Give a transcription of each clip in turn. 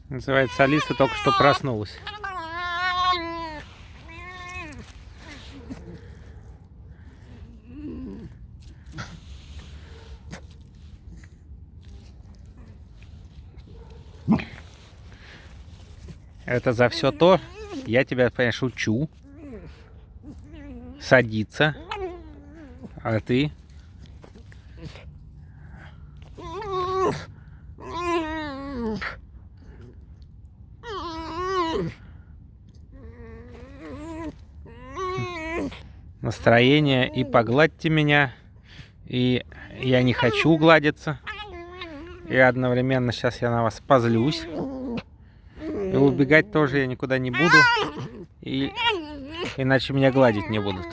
Называется, Алиса только что проснулась. Это за все то, я тебя, понимаешь, учу садиться, а ты настроение и погладьте меня, и я не хочу гладиться, и одновременно сейчас я на вас позлюсь, и убегать тоже я никуда не буду, и иначе меня гладить не будут.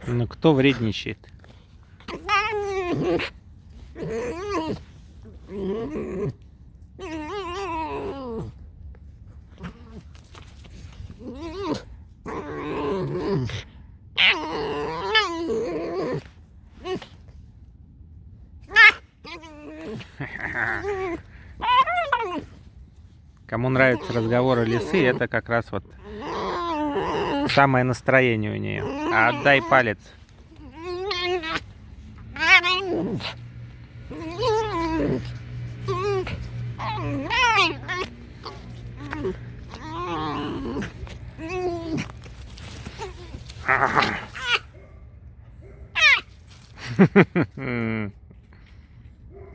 Ну кто вредничает? Кому нравятся разговоры лисы, это как раз вот самое настроение у нее. Отдай палец.